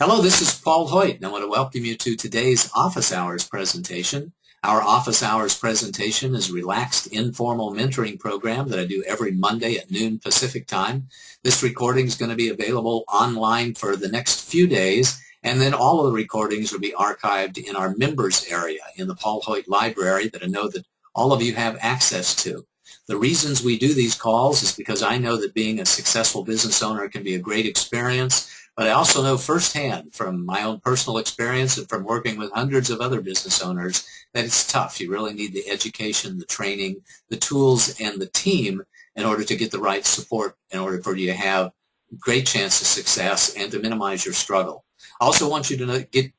Hello, this is Paul Hoyt, and I want to welcome you to today's Office Hours presentation. Our Office Hours presentation is a relaxed, informal mentoring program that I do every Monday at noon Pacific time. This recording is going to be available online for the next few days, and then all of the recordings will be archived in our members area in the Paul Hoyt Library that I know that all of you have access to. The reasons we do these calls is because I know that being a successful business owner can be a great experience. But I also know firsthand from my own personal experience and from working with hundreds of other business owners that it's tough. You really need the education, the training, the tools, and the team in order to get the right support in order for you to have a great chance of success and to minimize your struggle. I also want you to get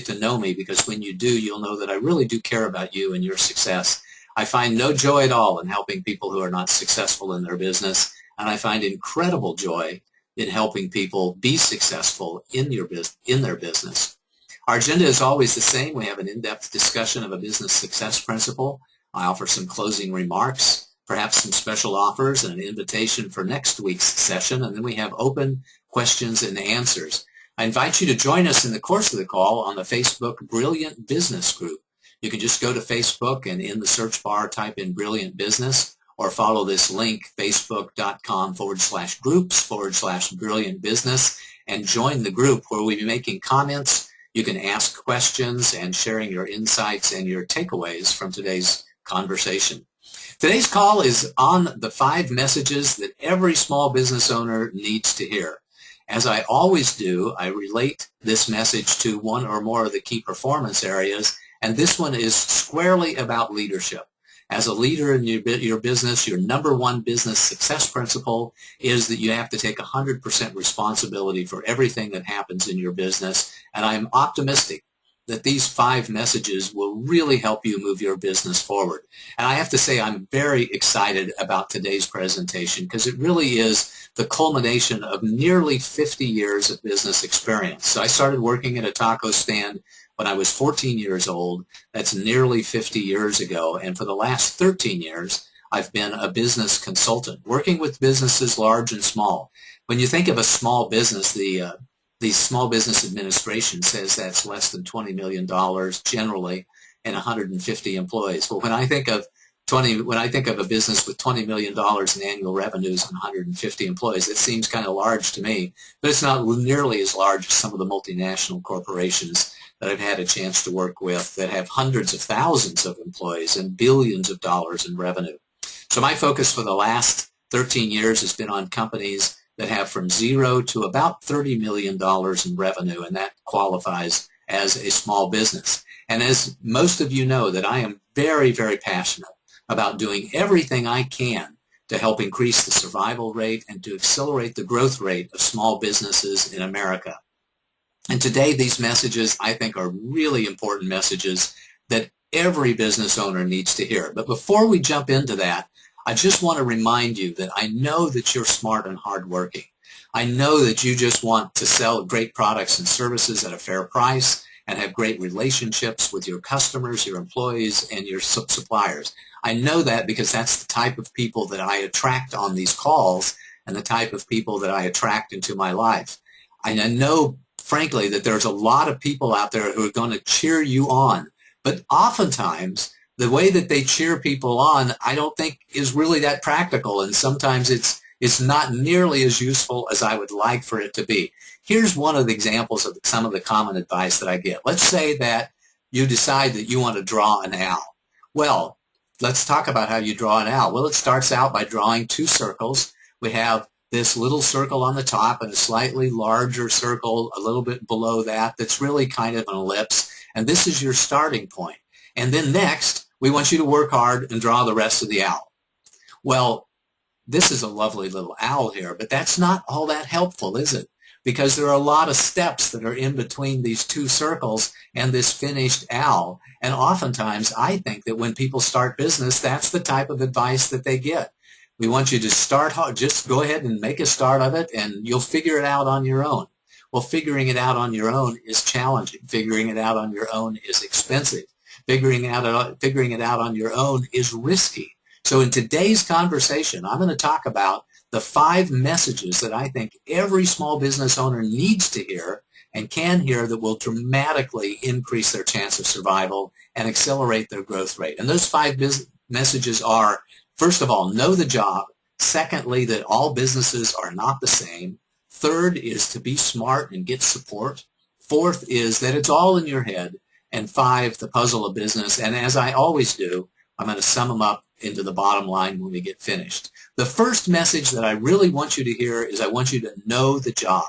to know me, because when you do, you'll know that I really do care about you and your success. I find no joy at all in helping people who are not successful in their business, and I find incredible joy in helping people be successful in their business. Our agenda is always the same. We have an in-depth discussion of a business success principle. I offer some closing remarks, perhaps some special offers, and an invitation for next week's session, and then we have open questions and answers. I invite you to join us in the course of the call on the Facebook Brilliant Business Group. You can just go to Facebook and in the search bar type in Brilliant Business, or follow this link, facebook.com/groups/brilliant business, and join the group where we'll be making comments. You can ask questions and sharing your insights and your takeaways from today's conversation. Today's call is on the 5 messages that every small business owner needs to hear. As I always do, I relate this message to one or more of the key performance areas, and this one is squarely about leadership. As a leader in your business, your number one business success principle is that you have to take 100% responsibility for everything that happens in your business. And I'm optimistic that these 5 messages will really help you move your business forward. And I have to say I'm very excited about today's presentation, because it really is the culmination of nearly 50 years of business experience. So I started working at a taco stand when I was 14 years old. That's nearly 50 years ago. And for the last 13 years, I've been a business consultant, working with businesses large and small. When you think of a small business, the Small Business Administration says that's less than $20 million generally and 150 employees. Well, when I think of a business with $20 million in annual revenues and 150 employees, it seems kind of large to me, but it's not nearly as large as some of the multinational corporations that I've had a chance to work with that have hundreds of thousands of employees and billions of dollars in revenue. So my focus for the last 13 years has been on companies that have from 0 to about $30 million in revenue, and that qualifies as a small business. And as most of you know, that I am very, very passionate about doing everything I can to help increase the survival rate and to accelerate the growth rate of small businesses in America. And today, these messages, I think, are really important messages that every business owner needs to hear. But before we jump into that, I just want to remind you that I know that you're smart and hardworking. I know that you just want to sell great products and services at a fair price and have great relationships with your customers, your employees, and your suppliers. I know that because that's the type of people that I attract on these calls and the type of people that I attract into my life. And I know, frankly, that there's a lot of people out there who are going to cheer you on. But oftentimes, the way that they cheer people on, I don't think is really that practical. And sometimes it's not nearly as useful as I would like for it to be. Here's one of the examples of some of the common advice that I get. Let's say that you decide that you want to draw an owl. Well, let's talk about how you draw an owl. Well, it starts out by drawing 2 circles. We have this little circle on the top and a slightly larger circle a little bit below that that's really kind of an ellipse. And this is your starting point. And then next, we want you to work hard and draw the rest of the owl. Well, this is a lovely little owl here, but that's not all that helpful, is it? Because there are a lot of steps that are in between these 2 circles and this finished owl. And oftentimes, I think that when people start business, that's the type of advice that they get. We want you to start hard. Just go ahead and make a start of it, and you'll figure it out on your own. Well, figuring it out on your own is challenging. Figuring it out on your own is expensive. Figuring it out on your own is risky. So in today's conversation, I'm going to talk about the 5 messages that I think every small business owner needs to hear and can hear that will dramatically increase their chance of survival and accelerate their growth rate. And those 5 messages are, first of all, know the job. Secondly, that all businesses are not the same. Third is to be smart and get support. Fourth is that it's all in your head. And 5, the puzzle of business. And as I always do, I'm going to sum them up into the bottom line when we get finished. The first message that I really want you to hear is I want you to know the job.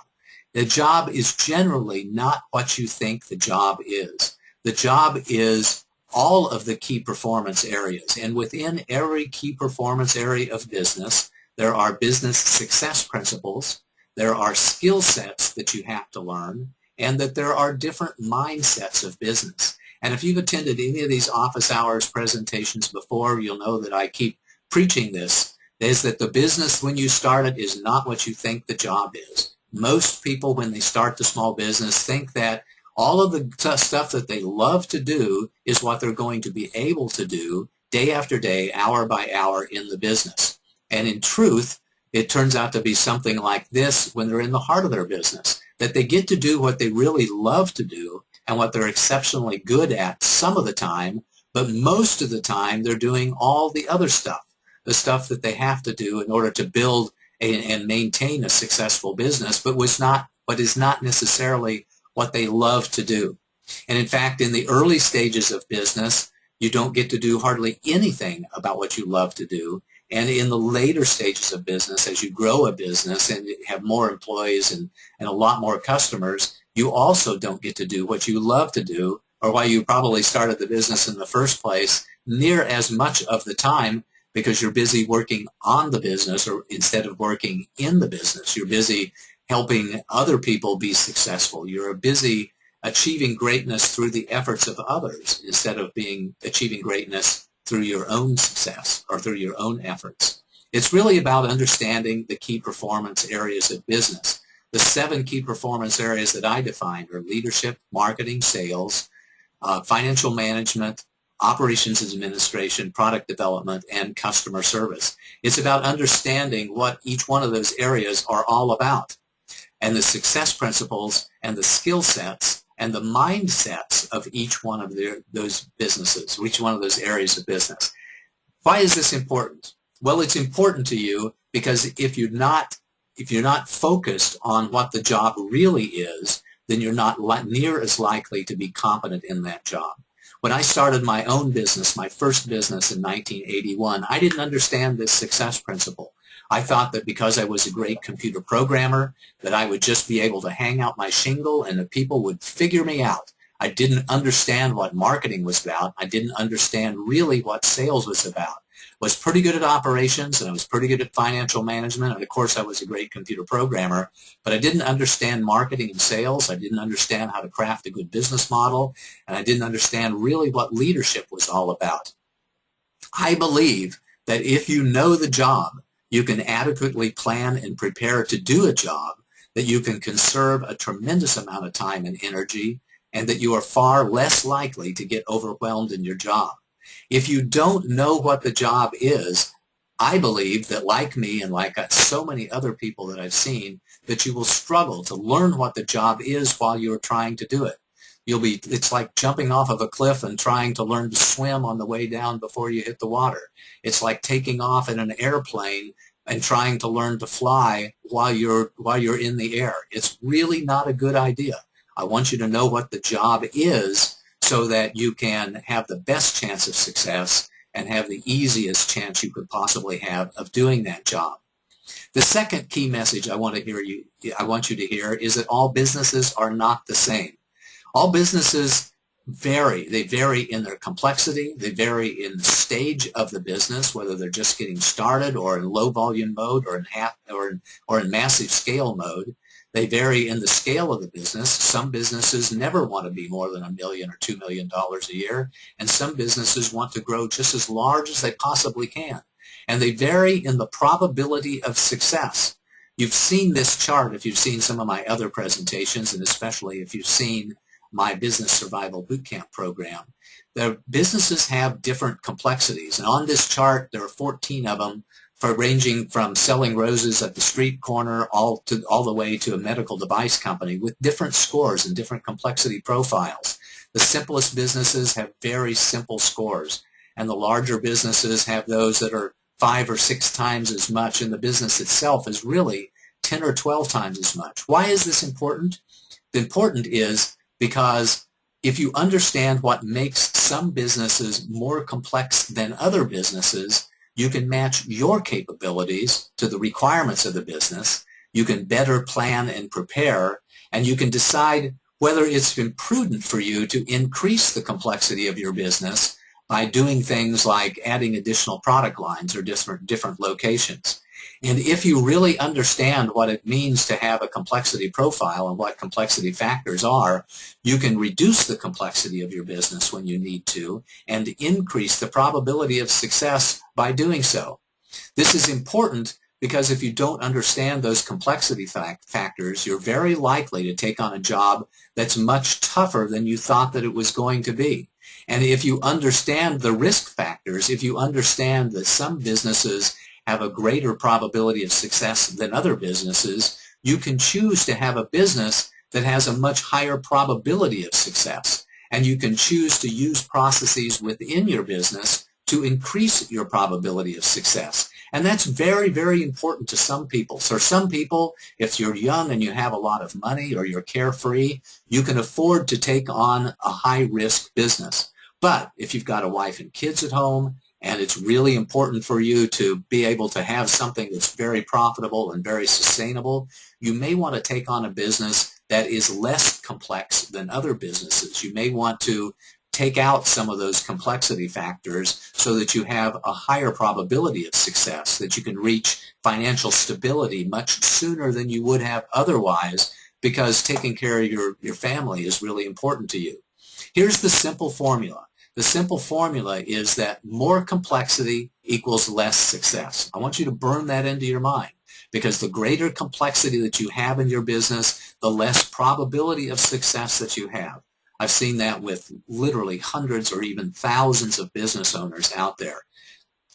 The job is generally not what you think the job is. The job is all of the key performance areas. And within every key performance area of business, there are business success principles, there are skill sets that you have to learn, and that there are different mindsets of business. And if you've attended any of these office hours presentations before, you'll know that I keep preaching this, is that the business when you start it is not what you think the job is. Most people when they start the small business think that all of the stuff that they love to do is what they're going to be able to do day after day, hour by hour in the business. And in truth, it turns out to be something like this when they're in the heart of their business, that they get to do what they really love to do and what they're exceptionally good at some of the time, but most of the time they're doing all the other stuff, the stuff that they have to do in order to build and maintain a successful business, but is not necessarily what they love to do. And in fact, in the early stages of business, you don't get to do hardly anything about what you love to do. And in the later stages of business, as you grow a business and have more employees and a lot more customers, you also don't get to do what you love to do, or why you probably started the business in the first place, near as much of the time, because you're busy working on the business, or instead of working in the business. You're busy helping other people be successful. You're busy achieving greatness through the efforts of others instead of achieving greatness through your own success or through your own efforts. It's really about understanding the key performance areas of business. The 7 key performance areas that I defined are leadership, marketing, sales, financial management, operations and administration, product development, and customer service. It's about understanding what each one of those areas are all about, and the success principles and the skill sets and the mindsets of each one of those businesses, each one of those areas of business. Why is this important? Well, it's important to you because if you're not focused on what the job really is, then you're not near as likely to be competent in that job. When I started my own business, my first business in 1981, I didn't understand this success principle. I thought that because I was a great computer programmer, that I would just be able to hang out my shingle and that people would figure me out. I didn't understand what marketing was about. I didn't understand really what sales was about. I was pretty good at operations, and I was pretty good at financial management, and of course I was a great computer programmer, but I didn't understand marketing and sales. I didn't understand how to craft a good business model, and I didn't understand really what leadership was all about. I believe that if you know the job, you can adequately plan and prepare to do a job, that you can conserve a tremendous amount of time and energy, and that you are far less likely to get overwhelmed in your job. If you don't know what the job is, I believe that, like me and like so many other people that I've seen, that you will struggle to learn what the job is while you're trying to do it. It's like jumping off of a cliff and trying to learn to swim on the way down before you hit the water. It's like taking off in an airplane and trying to learn to fly while you're in the air. It's really not a good idea. I want you to know what the job is so that you can have the best chance of success and have the easiest chance you could possibly have of doing that job. The second key message I want you to hear is that all businesses are not the same. All businesses vary. They vary in their complexity. They vary in the stage of the business, whether they're just getting started or in low volume mode or in massive scale mode. They vary in the scale of the business. Some businesses never want to be more than $1 million or $2 million a year, and some businesses want to grow just as large as they possibly can. And they vary in the probability of success. You've seen this chart if you've seen some of my other presentations, and especially if you've seen my Business Survival Bootcamp program. The businesses have different complexities, and on this chart there are 14 of them. ranging from selling roses at the street corner all the way to a medical device company with different scores and different complexity profiles. The simplest businesses have very simple scores, and the larger businesses have those that are 5 or 6 times as much, and the business itself is really 10 or 12 times as much. Why is this important? The important is because if you understand what makes some businesses more complex than other businesses, you can match your capabilities to the requirements of the business. You can better plan and prepare, and you can decide whether it's been prudent for you to increase the complexity of your business by doing things like adding additional product lines or different locations. And if you really understand what it means to have a complexity profile and what complexity factors are, you can reduce the complexity of your business when you need to and increase the probability of success by doing so. This is important because if you don't understand those complexity factors, you're very likely to take on a job that's much tougher than you thought that it was going to be. And if you understand the risk factors, if you understand that some businesses have a greater probability of success than other businesses, you can choose to have a business that has a much higher probability of success. And you can choose to use processes within your business to increase your probability of success. And that's very, very important to some people. So some people, if you're young and you have a lot of money or you're carefree, you can afford to take on a high-risk business. But if you've got a wife and kids at home, and it's really important for you to be able to have something that's very profitable and very sustainable, you may want to take on a business that is less complex than other businesses. You may want to take out some of those complexity factors so that you have a higher probability of success, that you can reach financial stability much sooner than you would have otherwise, because taking care of your family is really important to you. Here's the simple formula. The simple formula is that more complexity equals less success. I want you to burn that into your mind, because the greater complexity that you have in your business, the less probability of success that you have. I've seen that with literally hundreds or even thousands of business owners out there,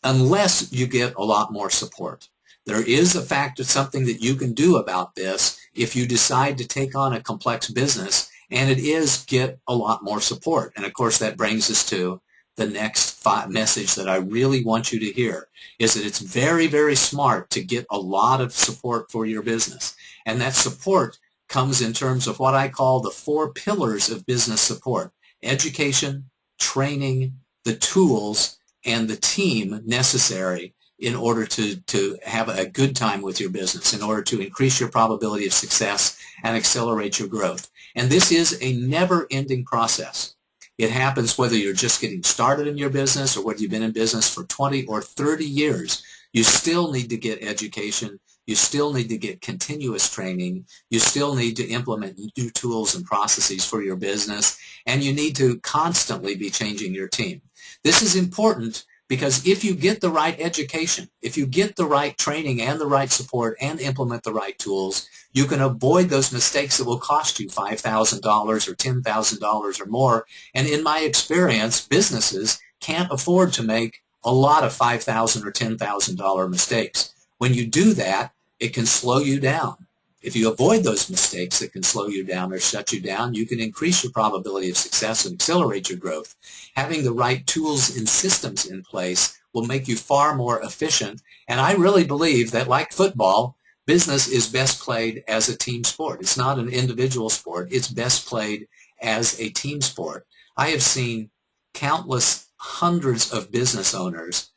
unless you get a lot more support. There is a fact of something that you can do about this if you decide to take on a complex business, and it is get a lot more support. And of course that brings us to the next message that I really want you to hear, is that it's very, very smart to get a lot of support for your business. And that support comes in terms of what I call the 4 pillars of business support: education, training, the tools, and the team necessary in order to have a good time with your business, in order to increase your probability of success and accelerate your growth. And this is a never-ending process. It happens whether you're just getting started in your business or whether you've been in business for 20 or 30 years. You still need to get education. You still need to get continuous training. You still need to implement new tools and processes for your business. And you need to constantly be changing your team. This is important because if you get the right education, if you get the right training and the right support and implement the right tools, you can avoid those mistakes that will cost you $5,000 or $10,000 or more. And in my experience, businesses can't afford to make a lot of $5,000 or $10,000 mistakes. When you do that, it can slow you down. If you avoid those mistakes that can slow you down or shut you down, you can increase your probability of success and accelerate your growth. Having the right tools and systems in place will make you far more efficient. And I really believe that, like football, business is best played as a team sport. It's not an individual sport. It's best played as a team sport. I have seen countless hundreds of business owners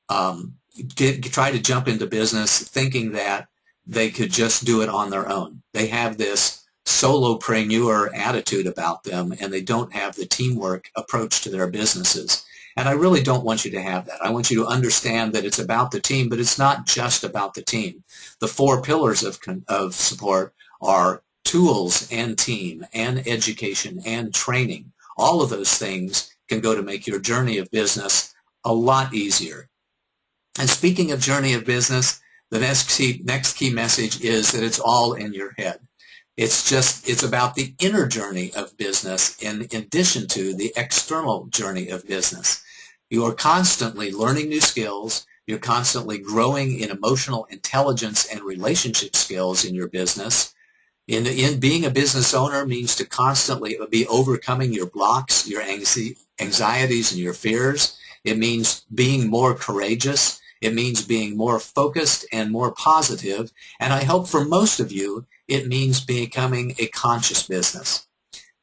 try to jump into business thinking that they could just do it on their own. They have this solopreneur attitude about them, and they don't have the teamwork approach to their businesses. And I really don't want you to have that. I want you to understand that it's about the team, but it's not just about the team. The 4 pillars of support are tools and team and education and training. All of those things can go to make your journey of business a lot easier. And speaking of journey of business, the next key message is that it's all in your head. It's about the inner journey of business in addition to the external journey of business. You are constantly learning new skills. You're constantly growing in emotional intelligence and relationship skills in your business. In being a business owner means to constantly be overcoming your blocks, your anxieties, and your fears. It means being more courageous. It means being more focused and more positive. And I hope for most of you, it means becoming a conscious business.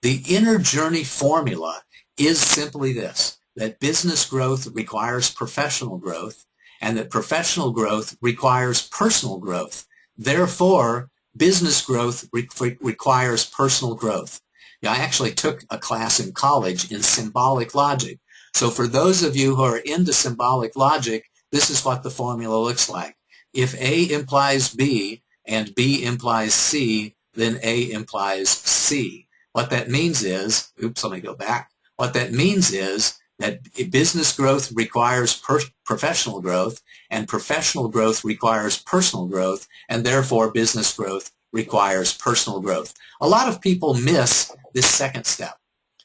The inner journey formula is simply this, that business growth requires professional growth, and that professional growth requires personal growth. Therefore, business growth requires personal growth. Yeah, I actually took a class in college in symbolic logic. So for those of you who are into symbolic logic, this is what the formula looks like. If A implies B and B implies C, then A implies C. What that means is, let me go back. What that means is that business growth requires professional growth, and professional growth requires personal growth, and therefore business growth requires personal growth. A lot of people miss this second step.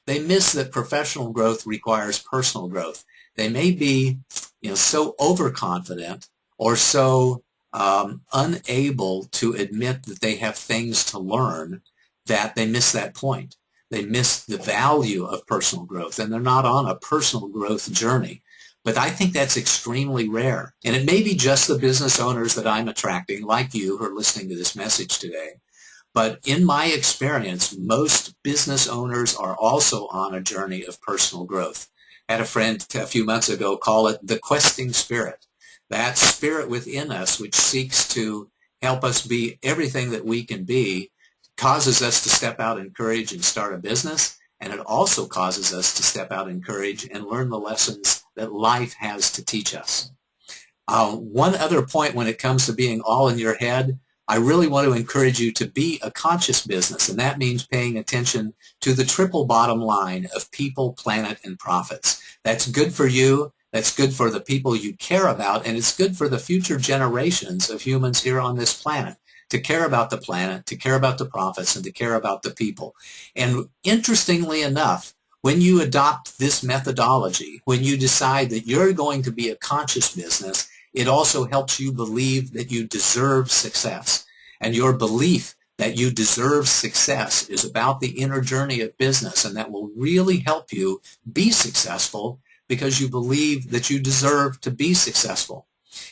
They miss that professional growth requires personal growth. They may be, so overconfident or so unable to admit that they have things to learn that they miss that point. They miss the value of personal growth, and they're not on a personal growth journey. But I think that's extremely rare. And it may be just the business owners that I'm attracting, like you, who are listening to this message today. But in my experience, most business owners are also on a journey of personal growth. I had a friend a few months ago call it the questing spirit. That spirit within us which seeks to help us be everything that we can be causes us to step out in courage and start a business, and it also causes us to step out in courage and learn the lessons that life has to teach us. One other point when it comes to being all in your head, I really want to encourage you to be a conscious business, and that means paying attention to the triple bottom line of people, planet, and profits. That's good for you, that's good for the people you care about, and it's good for the future generations of humans here on this planet. To care about the planet, to care about the profits, and to care about the people. And interestingly enough, when you adopt this methodology, when you decide that you're going to be a conscious business, it also helps you believe that you deserve success. And your belief that you deserve success is about the inner journey of business, and that will really help you be successful because you believe that you deserve to be successful.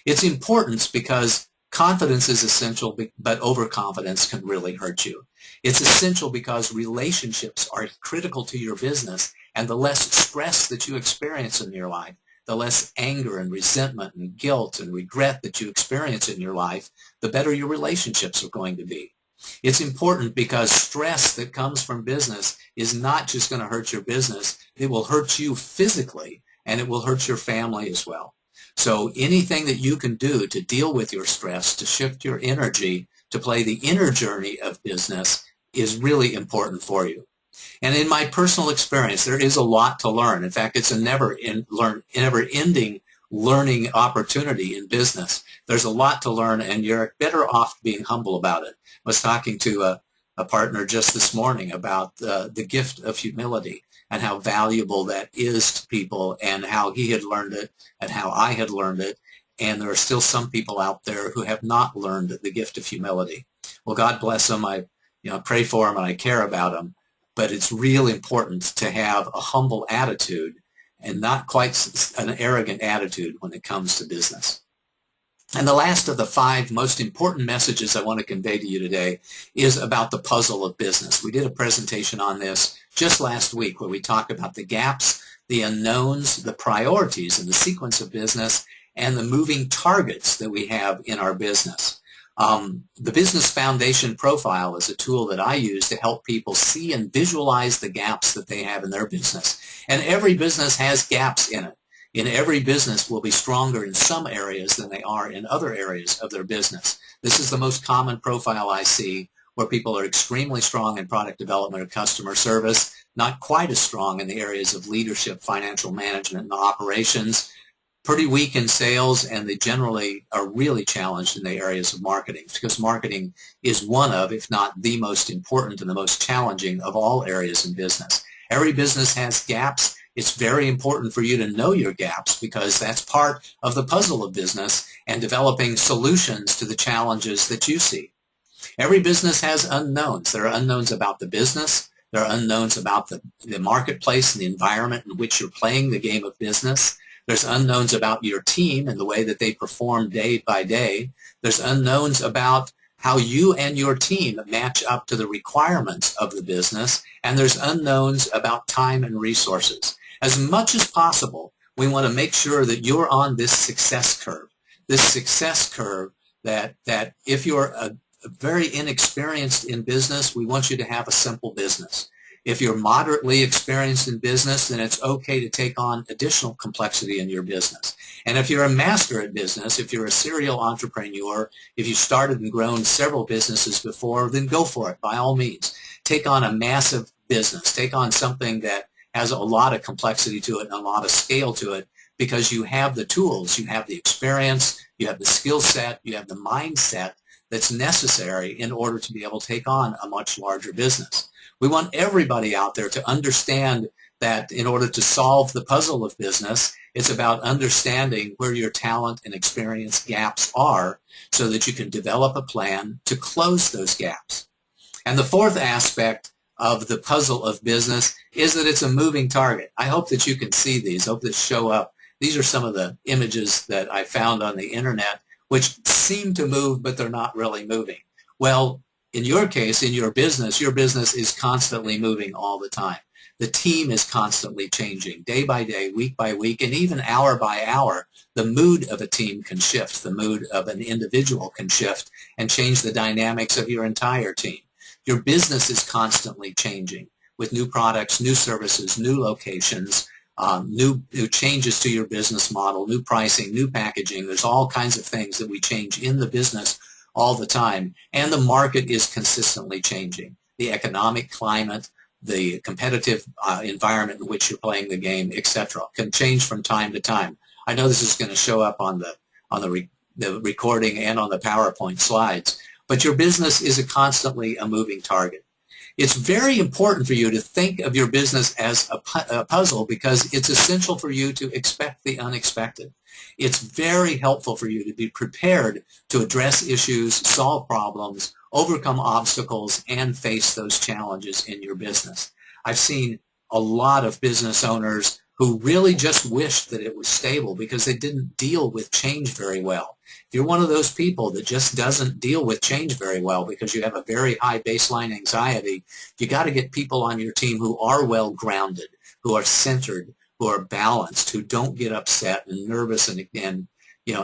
It's important because confidence is essential, but overconfidence can really hurt you. It's essential because relationships are critical to your business, and the less stress that you experience in your life, the less anger and resentment and guilt and regret that you experience in your life, the better your relationships are going to be. It's important because stress that comes from business is not just going to hurt your business, it will hurt you physically, and it will hurt your family as well. So anything that you can do to deal with your stress, to shift your energy, to play the inner journey of business is really important for you. And in my personal experience, there is a lot to learn. In fact, it's a never-ending learning opportunity in business. There's a lot to learn, and you're better off being humble about it. I was talking to a partner just this morning about the gift of humility and how valuable that is to people, and how he had learned it and how I had learned it. And there are still some people out there who have not learned the gift of humility. Well, God bless them. I pray for them and I care about them. But it's really important to have a humble attitude and not quite an arrogant attitude when it comes to business. And the last of the 5 most important messages I want to convey to you today is about the puzzle of business. We did a presentation on this just last week where we talked about the gaps, the unknowns, the priorities in the sequence of business, and the moving targets that we have in our business. The Business Foundation Profile is a tool that I use to help people see and visualize the gaps that they have in their business. And every business has gaps in it. In every business will be stronger in some areas than they are in other areas of their business. This is the most common profile I see, where people are extremely strong in product development or customer service, not quite as strong in the areas of leadership, financial management, and operations, pretty weak in sales, and they generally are really challenged in the areas of marketing, because marketing is one of, if not the most important and the most challenging of all areas in business. Every business has gaps. It's very important for you to know your gaps because that's part of the puzzle of business and developing solutions to the challenges that you see. Every business has unknowns. There are unknowns about the business. There are unknowns about the marketplace and the environment in which you're playing the game of business. There's unknowns about your team and the way that they perform day by day. There's unknowns about how you and your team match up to the requirements of the business. And there's unknowns about time and resources. As much as possible, we want to make sure that you're on this success curve that if you're very inexperienced in business, we want you to have a simple business. If you're moderately experienced in business, then it's okay to take on additional complexity in your business. And if you're a master at business, if you're a serial entrepreneur, if you've started and grown several businesses before, then go for it, by all means. Take on a massive business. Take on something that has a lot of complexity to it and a lot of scale to it because you have the tools, you have the experience, you have the skill set, you have the mindset that's necessary in order to be able to take on a much larger business. We want everybody out there to understand that in order to solve the puzzle of business, it's about understanding where your talent and experience gaps are so that you can develop a plan to close those gaps. And the fourth aspect of the puzzle of business is that it's a moving target. I hope that you can see these. I hope they show up. These are some of the images that I found on the internet which seem to move, but they're not really moving. Well, in your case, in your business is constantly moving all the time. The team is constantly changing day by day, week by week, and even hour by hour. The mood of a team can shift. The mood of an individual can shift and change the dynamics of your entire team. Your business is constantly changing with new products, new services, new locations, new changes to your business model, new pricing, new packaging. There's all kinds of things that we change in the business all the time, and the market is consistently changing. The economic climate, the competitive environment in which you're playing the game, etc., can change from time to time. I know this is going to show up on the recording and on the PowerPoint slides, but your business is constantly a moving target. It's very important for you to think of your business as a puzzle because it's essential for you to expect the unexpected. It's very helpful for you to be prepared to address issues, solve problems, overcome obstacles, and face those challenges in your business. I've seen a lot of business owners who really just wished that it was stable because they didn't deal with change very well. If you're one of those people that just doesn't deal with change very well because you have a very high baseline anxiety, you got to get people on your team who are well grounded, who are centered, who are balanced, who don't get upset and nervous and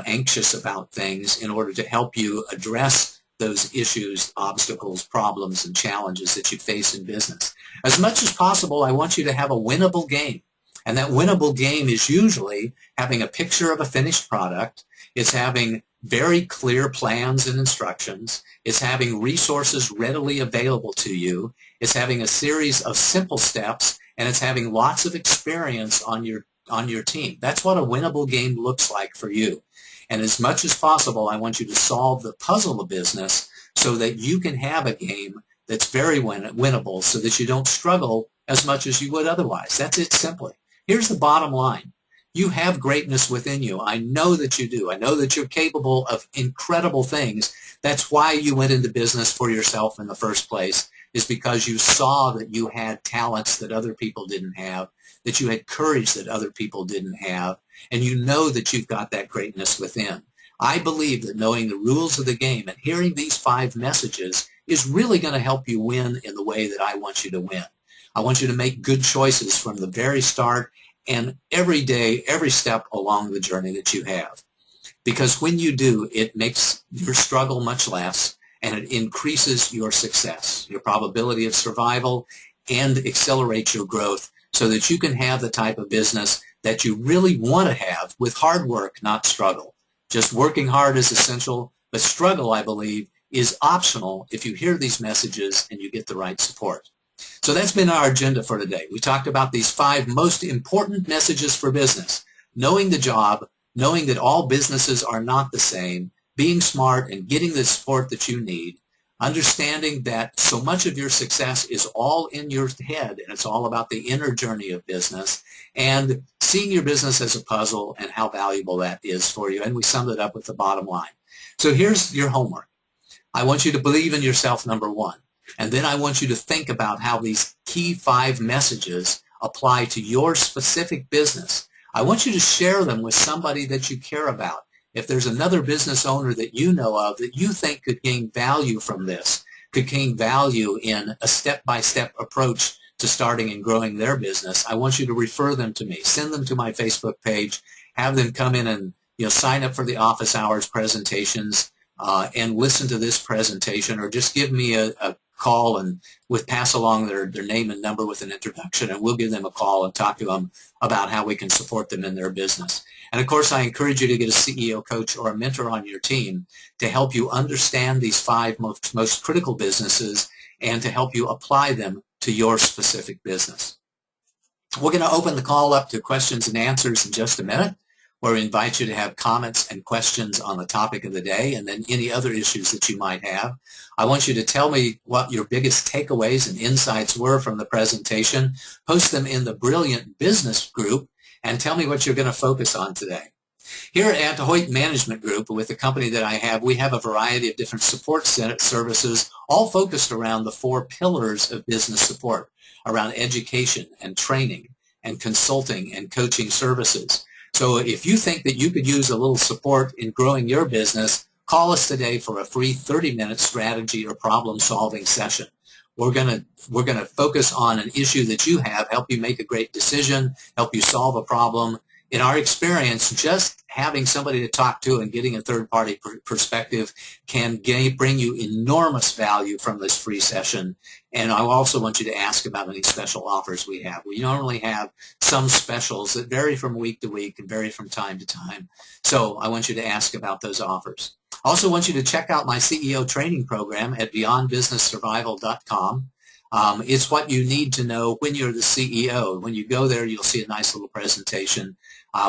anxious about things in order to help you address those issues, obstacles, problems, and challenges that you face in business. As much as possible, I want you to have a winnable game. And that winnable game is usually having a picture of a finished product. It's having very clear plans and instructions. It's having resources readily available to you. It's having a series of simple steps, and it's having lots of experience on your team. That's what a winnable game looks like for you. And as much as possible, I want you to solve the puzzle of business so that you can have a game that's very winnable so that you don't struggle as much as you would otherwise. That's it simply. Here's the bottom line. You have greatness within you. I know that you do. I know that you're capable of incredible things. That's why you went into business for yourself in the first place, is because you saw that you had talents that other people didn't have, that you had courage that other people didn't have, and you know that you've got that greatness within. I believe that knowing the rules of the game and hearing these 5 messages is really going to help you win in the way that I want you to win. I want you to make good choices from the very start and every day, every step along the journey that you have. Because when you do, it makes your struggle much less and it increases your success, your probability of survival, and accelerates your growth so that you can have the type of business that you really want to have with hard work, not struggle. Just working hard is essential, but struggle, I believe, is optional if you hear these messages and you get the right support. So that's been our agenda for today. We talked about these 5 most important messages for business: knowing the job, knowing that all businesses are not the same, being smart and getting the support that you need, Understanding that so much of your success is all in your head, and it's all about the inner journey of business, and seeing your business as a puzzle and how valuable that is for you. And we summed it up with the bottom line. So here's your homework. I want you to believe in yourself, number one. And then I want you to think about how these key 5 messages apply to your specific business. I want you to share them with somebody that you care about. If there's another business owner that you know of that you think could gain value from this, could gain value in a step-by-step approach to starting and growing their business, I want you to refer them to me. Send them to my Facebook page. Have them come in and sign up for the office hours presentations and listen to this presentation, or just give me a call and pass along their name and number with an introduction, and we'll give them a call and talk to them about how we can support them in their business. And of course, I encourage you to get a CEO coach or a mentor on your team to help you understand these 5 most critical businesses and to help you apply them to your specific business. We're going to open the call up to questions and answers in just a minute, where we invite you to have comments and questions on the topic of the day and then any other issues that you might have. I want you to tell me what your biggest takeaways and insights were from the presentation. Post them in the Brilliant Business group and tell me what you're going to focus on today. Here at Hoyt Management Group, with the company that I have, we have a variety of different support services, all focused around the 4 pillars of business support, around education and training and consulting and coaching services. So if you think that you could use a little support in growing your business, call us today for a free 30-minute strategy or problem-solving session. We're going to focus on an issue that you have, help you make a great decision, help you solve a problem. In our experience, just having somebody to talk to and getting a third-party perspective can bring you enormous value from this free session. And I also want you to ask about any special offers we have. We normally have some specials that vary from week to week and vary from time to time. So I want you to ask about those offers. I also want you to check out my CEO training program at beyondbusinesssurvival.com. It's what you need to know when you're the CEO. When you go there, you'll see a nice little presentation.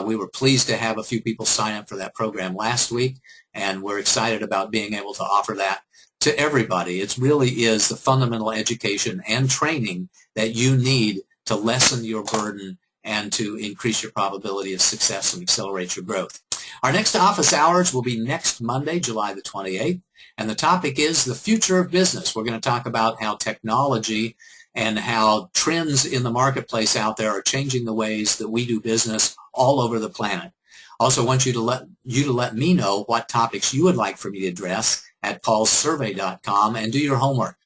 We were pleased to have a few people sign up for that program last week, and we're excited about being able to offer that to everybody. It really is the fundamental education and training that you need to lessen your burden and to increase your probability of success and accelerate your growth. Our next office hours will be next Monday, July the 28th, and the topic is the future of business. We're going to talk about how technology and how trends in the marketplace out there are changing the ways that we do business all over the planet. Also want you to let me know what topics you would like for me to address at paulsurvey.com and do your homework.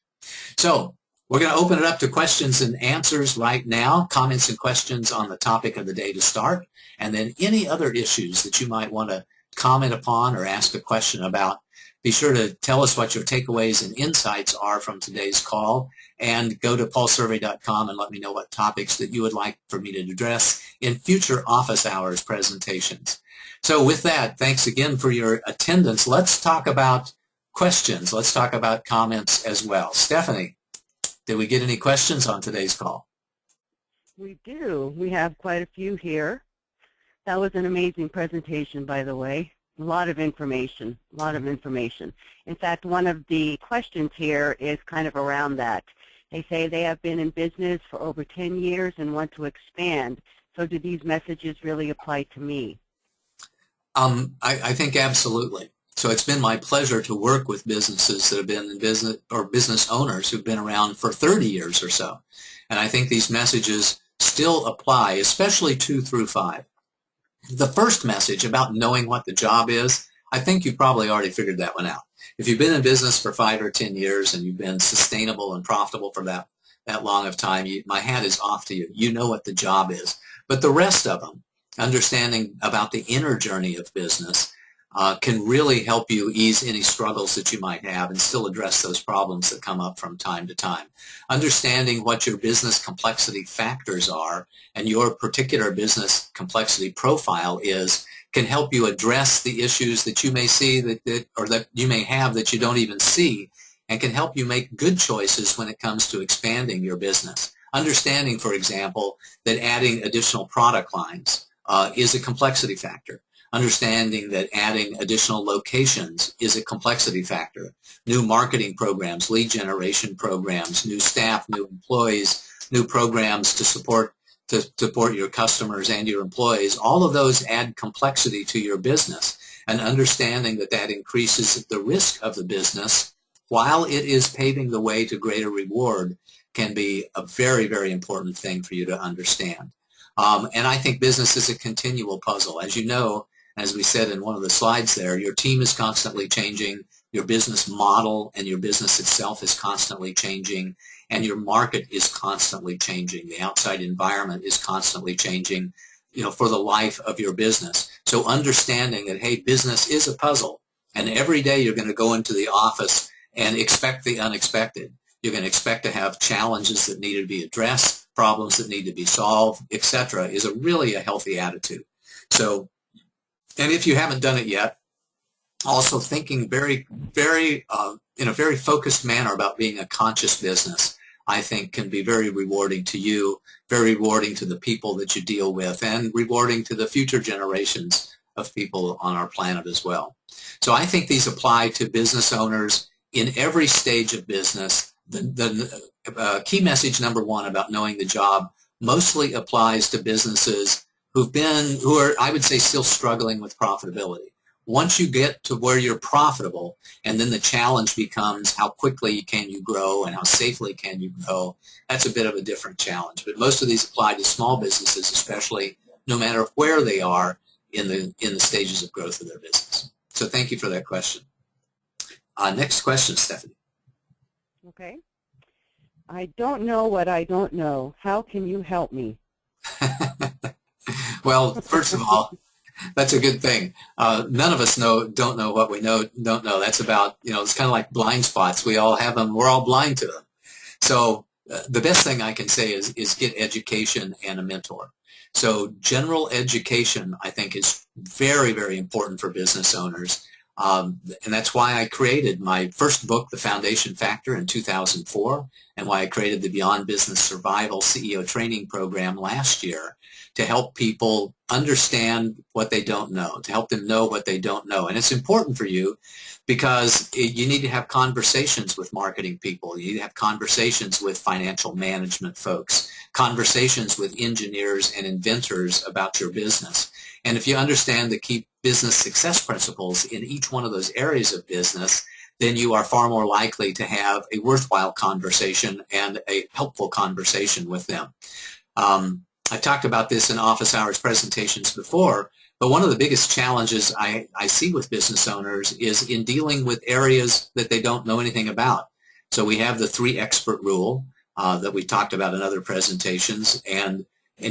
So we're going to open it up to questions and answers right now, comments and questions on the topic of the day to start, and then any other issues that you might want to comment upon or ask a question about. Be sure to tell us what your takeaways and insights are from today's call, and go to paulsurvey.com and let me know what topics that you would like for me to address in future office hours presentations. So with that, thanks again for your attendance. Let's talk about questions. Let's talk about comments as well. Stephanie, did we get any questions on today's call? We do. We have quite a few here. That was an amazing presentation, by the way. A lot of information, a lot of information. In fact, one of the questions here is kind of around that. They say they have been in business for over 10 years and want to expand. So do these messages really apply to me? I think absolutely. So it's been my pleasure to work with businesses that have been in business, or business owners who've been around for 30 years or so. And I think these messages still apply, especially 2 through 5. The first message about knowing what the job is, I think you probably already figured that one out. If you've been in business for 5 or 10 years and you've been sustainable and profitable for that long of time, my hat is off to you. You know what the job is. But the rest of them, understanding about the inner journey of business, can really help you ease any struggles that you might have and still address those problems that come up from time to time. Understanding what your business complexity factors are and your particular business complexity profile is can help you address the issues that you may see that you may have that you don't even see, and can help you make good choices when it comes to expanding your business. Understanding, for example, that adding additional product lines is a complexity factor. understanding that adding additional locations is a complexity factor. New marketing programs, lead generation programs, new staff, new employees, new programs to support your customers and your employees, all of those add complexity to your business. And understanding that that increases the risk of the business while it is paving the way to greater reward can be a very, very important thing for you to understand. And I think business is a continual puzzle. As you know, as we said in one of the slides there, your team is constantly changing, your business model and your business itself is constantly changing, and your market is constantly changing. The outside environment is constantly changing, for the life of your business. So understanding that, hey, business is a puzzle, and every day you're going to go into the office and expect the unexpected. You're going to expect to have challenges that need to be addressed, problems that need to be solved, etc., is really a healthy attitude. So, and if you haven't done it yet, also thinking very, very, in a very focused manner about being a conscious business, I think can be very rewarding to you, very rewarding to the people that you deal with, and rewarding to the future generations of people on our planet as well. So I think these apply to business owners in every stage of business. The key message number one about knowing the job mostly applies to businesses who are, I would say, still struggling with profitability. Once you get to where you're profitable, and then the challenge becomes how quickly can you grow and how safely can you grow, that's a bit of a different challenge. But most of these apply to small businesses, especially, no matter where they are in the stages of growth of their business. So thank you for that question. Next question, Stephanie. Okay. I don't know what I don't know. How can you help me? Well, first of all, that's a good thing. None of us don't know what we don't know. That's about, it's kind of like blind spots. We all have them. We're all blind to them. So the best thing I can say is get education and a mentor. So general education, I think, is very, very important for business owners. And that's why I created my first book, The Foundation Factor, in 2004, and why I created the Beyond Business Survival CEO Training Program last year, to help people understand what they don't know, to help them know what they don't know. And it's important for you because you need to have conversations with marketing people. You need to have conversations with financial management folks, conversations with engineers and inventors about your business. And if you understand the key business success principles in each one of those areas of business, then you are far more likely to have a worthwhile conversation and a helpful conversation with them. I talked about this in office hours presentations before, but one of the biggest challenges I see with business owners is in dealing with areas that they don't know anything about. So we have the 3 expert rule that we talked about in other presentations, and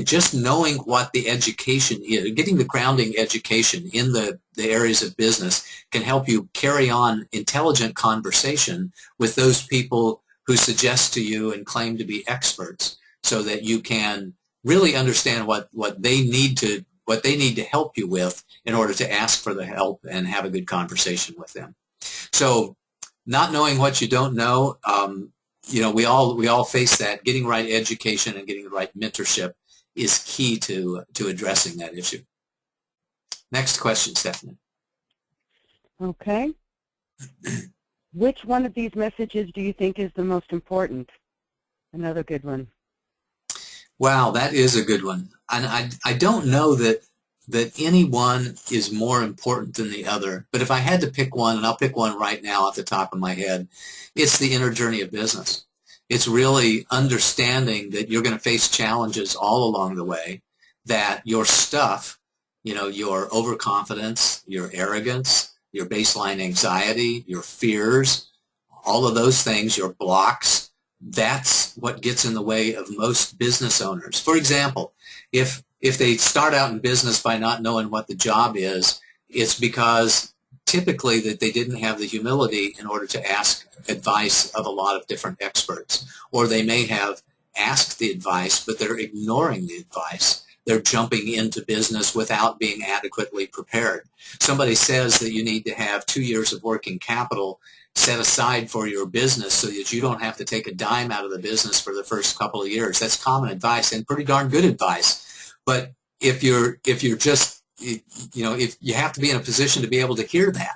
just knowing what the education is, getting the grounding education in the areas of business can help you carry on intelligent conversation with those people who suggest to you and claim to be experts, so that you can really understand what they need to help you with in order to ask for the help and have a good conversation with them. So not knowing what you don't know, we all face that. Getting the right education and getting the right mentorship is key to addressing that issue. Next question, Stephanie. Okay. Which one of these messages do you think is the most important? Another good one. Wow, that is a good one. And I don't know that any one is more important than the other. But if I had to pick one, and I'll pick one right now off the top of my head, it's the inner journey of business. It's really understanding that you're going to face challenges all along the way, that your stuff, your overconfidence, your arrogance, your baseline anxiety, your fears, all of those things, your blocks, that's what gets in the way of most business owners. For example, if they start out in business by not knowing what the job is, it's because typically that they didn't have the humility in order to ask advice of a lot of different experts. Or they may have asked the advice, but they're ignoring the advice. They're jumping into business without being adequately prepared. Somebody says that you need to have 2 years of working capital set aside for your business so that you don't have to take a dime out of the business for the first couple of years. That's common advice and pretty darn good advice. But if you're just if you have to be in a position to be able to hear that.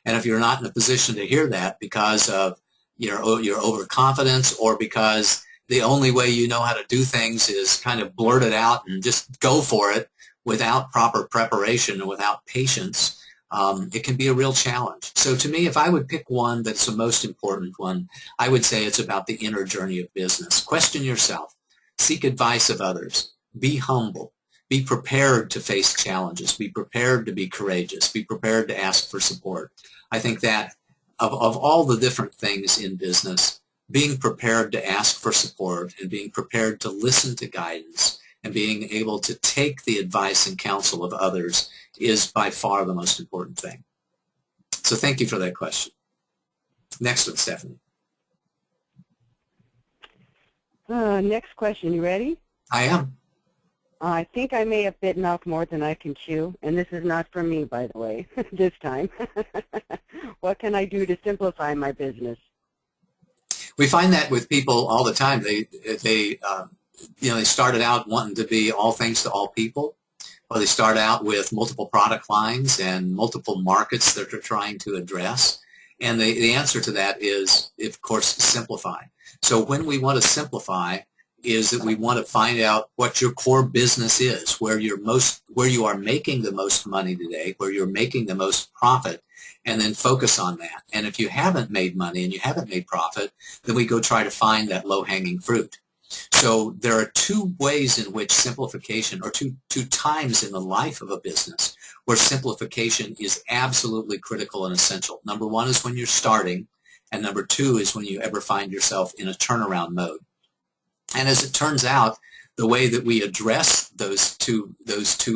And if you're not in a position to hear that because of your overconfidence, or because the only way you know how to do things is kind of blurt it out and just go for it without proper preparation and without patience, it can be a real challenge. So to me, if I would pick one that's the most important one, I would say it's about the inner journey of business. Question yourself. Seek advice of others. Be humble. Be prepared to face challenges. Be prepared to be courageous. Be prepared to ask for support. I think that of all the different things in business, being prepared to ask for support and being prepared to listen to guidance and being able to take the advice and counsel of others is by far the most important thing. So thank you for that question. Next one, Stephanie. Next question. You ready? I am. I think I may have bitten off more than I can chew, and this is not for me, by the way, this time. What can I do to simplify my business? We find that with people all the time. They started out wanting to be all things to all people, or they start out with multiple product lines and multiple markets that they're trying to address. And the answer to that is, of course, simplify. So when we want to simplify, is that we want to find out what your core business is, where you are making the most money today, where you're making the most profit, and then focus on that. And if you haven't made money and you haven't made profit, then we go try to find that low-hanging fruit. So there are two ways in which simplification, or two times in the life of a business where simplification is absolutely critical and essential. Number one is when you're starting, and number two is when you ever find yourself in a turnaround mode. And as it turns out, the way that we address those two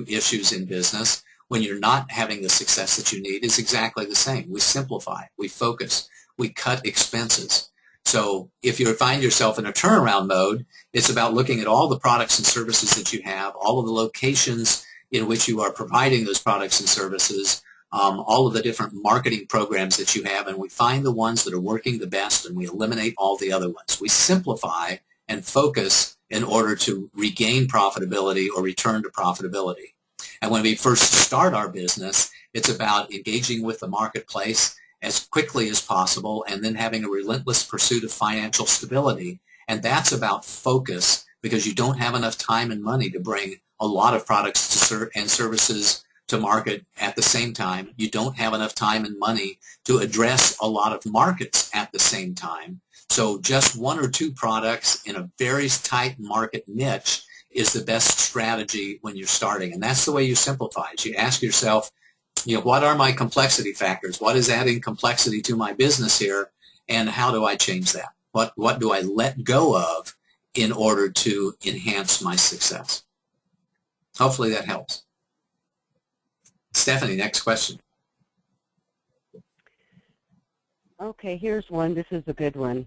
issues in business when you're not having the success that you need is exactly the same. We simplify, we focus, we cut expenses. So if you find yourself in a turnaround mode, it's about looking at all the products and services that you have, all of the locations in which you are providing those products and services, all of the different marketing programs that you have, and we find the ones that are working the best and we eliminate all the other ones. We simplify and focus in order to regain profitability or return to profitability. And when we first start our business, it's about engaging with the marketplace as quickly as possible and then having a relentless pursuit of financial stability. And that's about focus, because you don't have enough time and money to bring a lot of products and services to market at the same time. You don't have enough time and money to address a lot of markets at the same time. So just one or two products in a very tight market niche is the best strategy when you're starting. And that's the way you simplify it. You ask yourself, what are my complexity factors? What is adding complexity to my business here? And how do I change that? What do I let go of in order to enhance my success? Hopefully that helps. Stephanie, next question. Okay, here's one. This is a good one.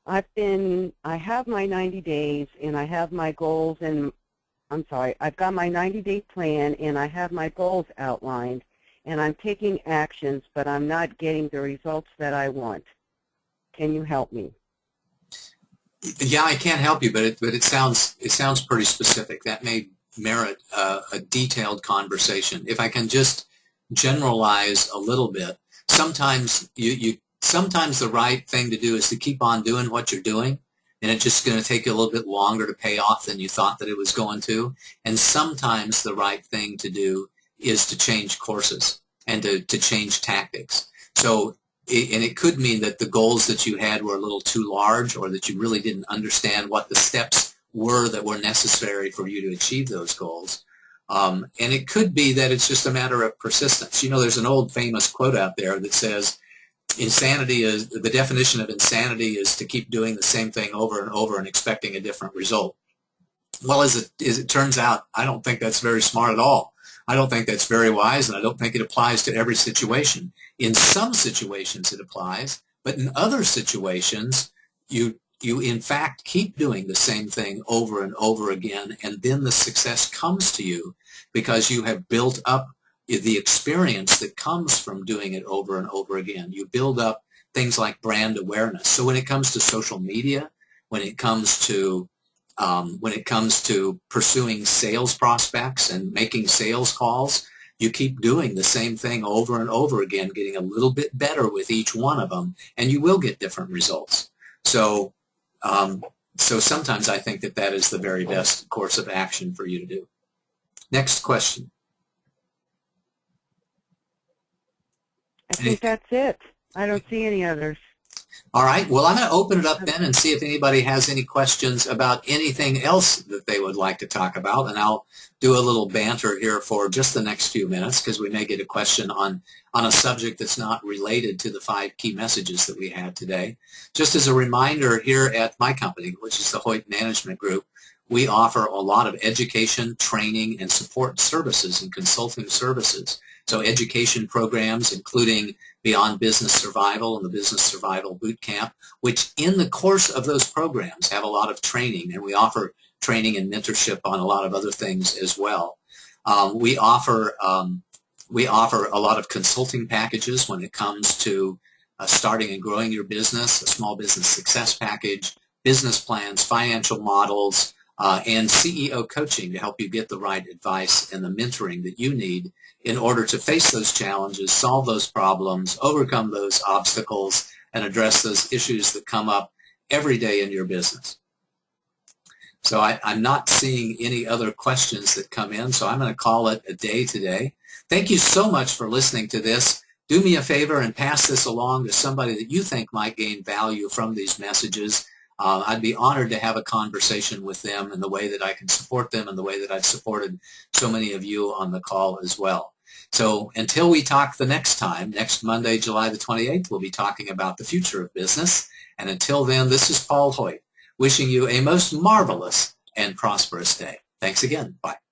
I have my 90 days and I have my goals, and I've got my 90-day plan and I have my goals outlined and I'm taking actions, but I'm not getting the results that I want. Can you help me? Yeah, I can't help you, but it sounds pretty specific. That may merit a detailed conversation. If I can just generalize a little bit, sometimes sometimes the right thing to do is to keep on doing what you're doing, and it's just going to take you a little bit longer to pay off than you thought that it was going to. And sometimes the right thing to do is to change courses and to change tactics. So, and it could mean that the goals that you had were a little too large, or that you really didn't understand what the steps were that were necessary for you to achieve those goals. And it could be that it's just a matter of persistence. There's an old famous quote out there that says, the definition of insanity is to keep doing the same thing over and over and expecting a different result. Well, as it turns out, I don't think that's very smart at all. I don't think that's very wise, and I don't think it applies to every situation. In some situations it applies, but in other situations you in fact keep doing the same thing over and over again, and then the success comes to you because you have built up the experience that comes from doing it over and over again. You build up things like brand awareness. So when it comes to social media, when it comes to When it comes to pursuing sales prospects and making sales calls, you keep doing the same thing over and over again, getting a little bit better with each one of them, and you will get different results. So, so sometimes I think that that is the very best course of action for you to do. Next question. I think that's it. I don't see any others. All right. Well, I'm going to open it up then and see if anybody has any questions about anything else that they would like to talk about. And I'll do a little banter here for just the next few minutes because we may get a question on a subject that's not related to the 5 key messages that we had today. Just as a reminder, here at my company, which is the Hoyt Management Group, we offer a lot of education, training, and support services and consulting services. So education programs, including Beyond Business Survival and the Business Survival Boot Camp, which in the course of those programs have a lot of training, and we offer training and mentorship on a lot of other things as well. We offer a lot of consulting packages when it comes to starting and growing your business, a small business success package, business plans, financial models, and CEO coaching to help you get the right advice and the mentoring that you need in order to face those challenges, solve those problems, overcome those obstacles, and address those issues that come up every day in your business. So I'm not seeing any other questions that come in, so I'm going to call it a day today. Thank you so much for listening to this. Do me a favor and pass this along to somebody that you think might gain value from these messages. I'd be honored to have a conversation with them in the way that I can support them and the way that I've supported so many of you on the call as well. So until we talk the next time, next Monday, July the 28th, we'll be talking about the future of business. And until then, this is Paul Hoyt, wishing you a most marvelous and prosperous day. Thanks again. Bye.